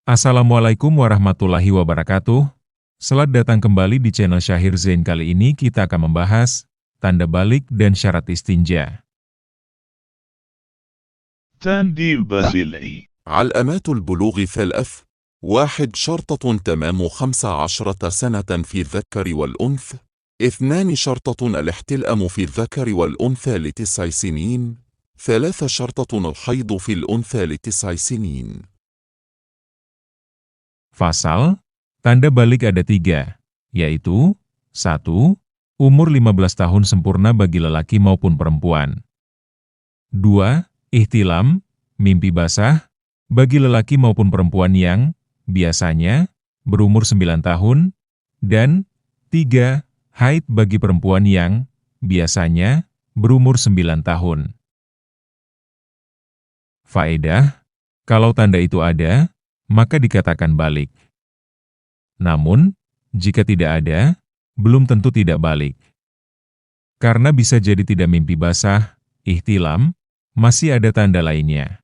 Assalamualaikum warahmatullahi wabarakatuh. Selamat datang kembali di channel Syahir Zain. Kali ini kita akan membahas tanda balik dan syarat istinja. تنديب بازيلي علامات البلوغ ثلاث. 1. شرطة تمام 15 سنة في الذكر والأنثى. 2. شرطة الاحتلام في الذكر والأنثى ل9 سنين. 3. شرطة الحيض في الأنثى ل9 سنين. Fasal, tanda balik ada 3, yaitu 1. Umur 15 tahun sempurna bagi lelaki maupun perempuan. 2. Ihtilam, mimpi basah, bagi lelaki maupun perempuan yang, biasanya, berumur 9 tahun. Dan 3. Haid bagi perempuan yang, biasanya, berumur 9 tahun. Faedah, kalau tanda itu ada, maka dikatakan balik. Namun, jika tidak ada, belum tentu tidak balik. Karena bisa jadi tidak mimpi basah, ihtilam, masih ada tanda lainnya.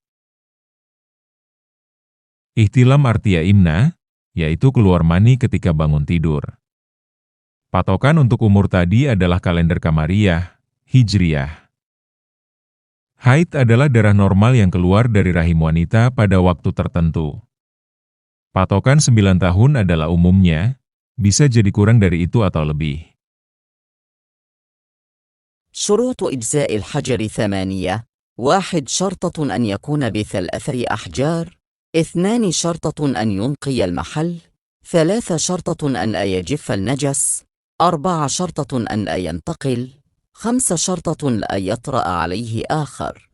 Ihtilam artinya imna, yaitu keluar mani ketika bangun tidur. Patokan untuk umur tadi adalah kalender Qamariyah, Hijriyah. Haid adalah darah normal yang keluar dari rahim wanita pada waktu tertentu. Patokan 9 tahun adalah umumnya, bisa jadi kurang dari itu atau lebih. شروط إجزاء الحجر 8. 1. شرطة أن يكون ب3 أحجار. 2. شرطة أن ينقي المحل. 3. شرطة أن لا يجف النجس. 4. شرطة أن لا ينتقل. 5. شرطة لا يطرأ عليه آخر.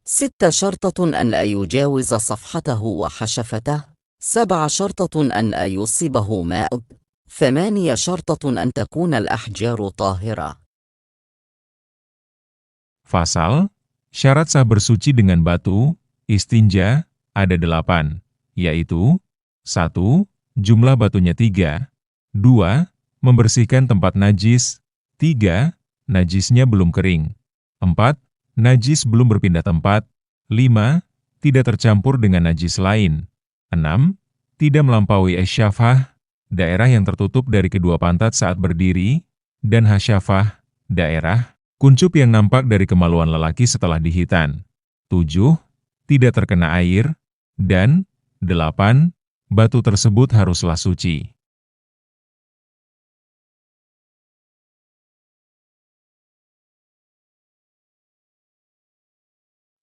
6. شرطة أن لا يجاوز صفحته وحشفته. 7. شرطة أن لا يصيبه ماء. 8. شرطة أن تكون الأحجار طاهرة. Fasal, syarat sah bersuci dengan batu, istinja, ada 8, yaitu 1. Jumlah batunya 3. 2. Membersihkan tempat najis. 3. Najisnya belum kering. 4. Najis belum berpindah tempat. 5. Tidak tercampur dengan najis lain. 6. Tidak melampaui syafah, daerah yang tertutup dari kedua pantat saat berdiri, dan hasyafah, daerah kuncup yang nampak dari kemaluan lelaki setelah dihitan. 7. Tidak terkena air. Dan 8. Batu tersebut haruslah suci.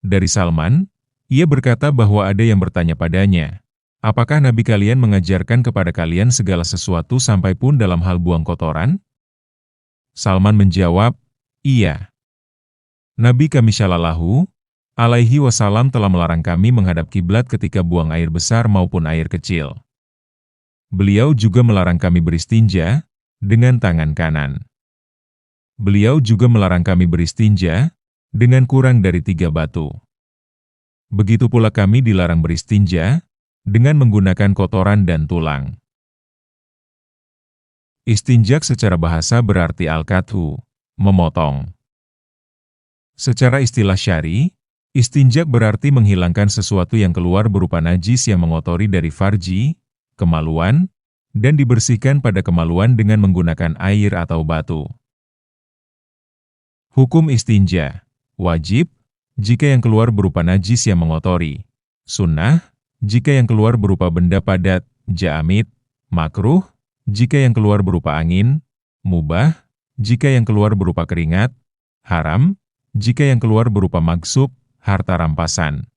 Dari Salman, ia berkata bahwa ada yang bertanya padanya, apakah Nabi kalian mengajarkan kepada kalian segala sesuatu sampai pun dalam hal buang kotoran? Salman menjawab, iya. Nabi kami Shallallahu alaihi wasallam telah melarang kami menghadap kiblat ketika buang air besar maupun air kecil. Beliau juga melarang kami beristinja dengan tangan kanan. Beliau juga melarang kami beristinja dengan kurang dari 3 batu. Begitu pula kami dilarang beristinja dengan menggunakan kotoran dan tulang. Istinjak secara bahasa berarti al-qat'u, memotong. Secara istilah syari, istinjak berarti menghilangkan sesuatu yang keluar berupa najis yang mengotori dari farji, kemaluan, dan dibersihkan pada kemaluan dengan menggunakan air atau batu. Hukum istinja, wajib, jika yang keluar berupa najis yang mengotori. Sunnah, jika yang keluar berupa benda padat, jamid. Makruh, jika yang keluar berupa angin. Mubah, jika yang keluar berupa keringat. Haram, jika yang keluar berupa magsub, harta rampasan.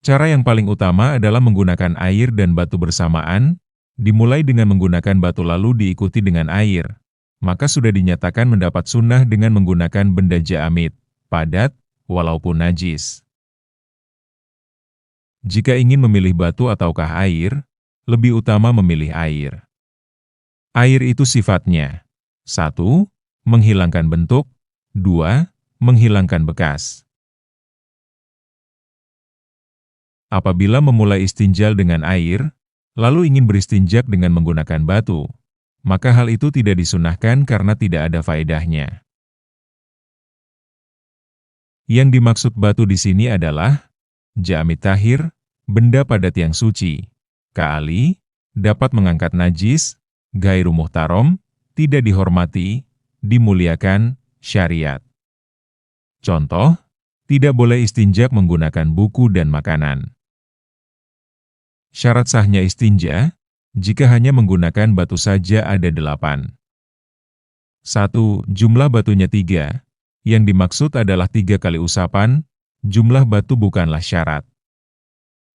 Cara yang paling utama adalah menggunakan air dan batu bersamaan, dimulai dengan menggunakan batu lalu diikuti dengan air. Maka sudah dinyatakan mendapat sunnah dengan menggunakan benda jamid, padat, walaupun najis. Jika ingin memilih batu ataukah air, lebih utama memilih air. Air itu sifatnya 1. Menghilangkan bentuk. 2. Menghilangkan bekas. Apabila memulai istinjal dengan air, lalu ingin beristinjak dengan menggunakan batu, maka hal itu tidak disunahkan karena tidak ada faedahnya. Yang dimaksud batu di sini adalah Jamid tahir, benda padat yang suci. Ka'ali, dapat mengangkat najis, gairu muhtarom, tidak dihormati, dimuliakan, syariat. Contoh, tidak boleh istinja menggunakan buku dan makanan. Syarat sahnya istinja, jika hanya menggunakan batu saja ada 8. 1. Jumlah batunya 3. Yang dimaksud adalah 3 kali usapan, jumlah batu bukanlah syarat.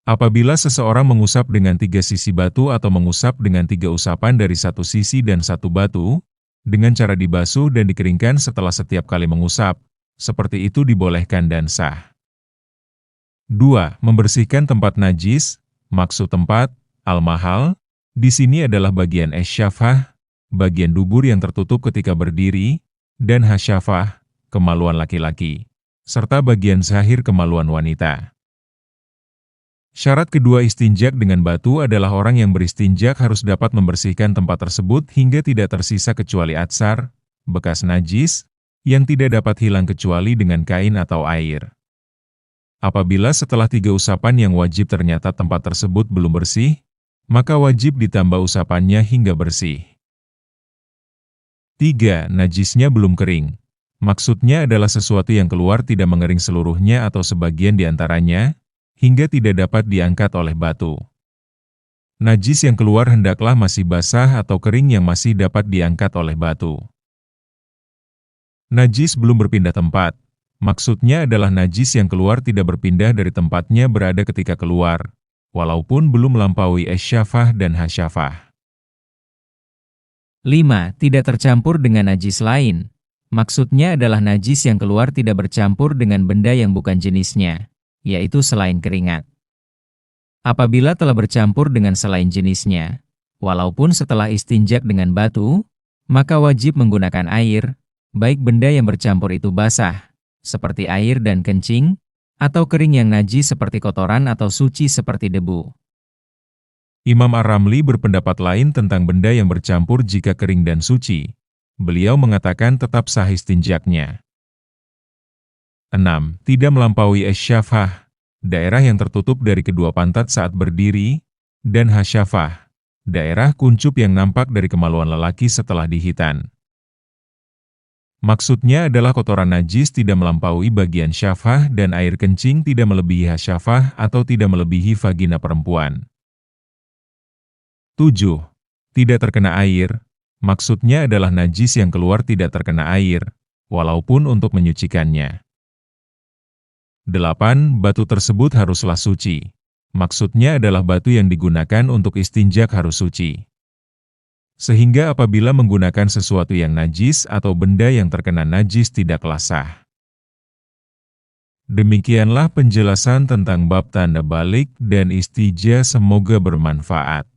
Apabila seseorang mengusap dengan 3 sisi batu atau mengusap dengan 3 usapan dari satu sisi dan satu batu, dengan cara dibasuh dan dikeringkan setelah setiap kali mengusap, seperti itu dibolehkan dan sah. 2. Membersihkan tempat najis, maksud tempat, al-mahal, di sini adalah bagian es-syafah, bagian dubur yang tertutup ketika berdiri, dan hasyafah, kemaluan laki-laki, serta bagian zahir kemaluan wanita. Syarat kedua istinjak dengan batu adalah orang yang beristinjak harus dapat membersihkan tempat tersebut hingga tidak tersisa kecuali atsar, bekas najis, yang tidak dapat hilang kecuali dengan kain atau air. Apabila setelah 3 usapan yang wajib ternyata tempat tersebut belum bersih, maka wajib ditambah usapannya hingga bersih. 3. Najisnya belum kering. Maksudnya adalah sesuatu yang keluar tidak mengering seluruhnya atau sebagian di antaranya, hingga tidak dapat diangkat oleh batu. Najis yang keluar hendaklah masih basah atau kering yang masih dapat diangkat oleh batu. Najis belum berpindah tempat. Maksudnya adalah najis yang keluar tidak berpindah dari tempatnya berada ketika keluar, walaupun belum melampaui es-syafah dan hasyafah. 5. Tidak tercampur dengan najis lain. Maksudnya adalah najis yang keluar tidak bercampur dengan benda yang bukan jenisnya, yaitu selain keringat. Apabila telah bercampur dengan selain jenisnya, walaupun setelah istinjak dengan batu, maka wajib menggunakan air, baik benda yang bercampur itu basah, seperti air dan kencing, atau kering yang najis seperti kotoran atau suci seperti debu. Imam Ar-Ramli berpendapat lain tentang benda yang bercampur jika kering dan suci. Beliau mengatakan tetap sah istinjaknya. 6. Tidak melampaui es-syafah, daerah yang tertutup dari kedua pantat saat berdiri, dan hasyafah, daerah kuncup yang nampak dari kemaluan lelaki setelah dihitan. Maksudnya adalah kotoran najis tidak melampaui bagian syafah dan air kencing tidak melebihi hasyafah atau tidak melebihi vagina perempuan. 7. Tidak terkena air, maksudnya adalah najis yang keluar tidak terkena air, walaupun untuk menyucikannya. 8. Batu tersebut haruslah suci. Maksudnya adalah batu yang digunakan untuk istinjak harus suci. Sehingga apabila menggunakan sesuatu yang najis atau benda yang terkena najis tidaklah sah. Demikianlah penjelasan tentang bab tanda balik dan istijah, semoga bermanfaat.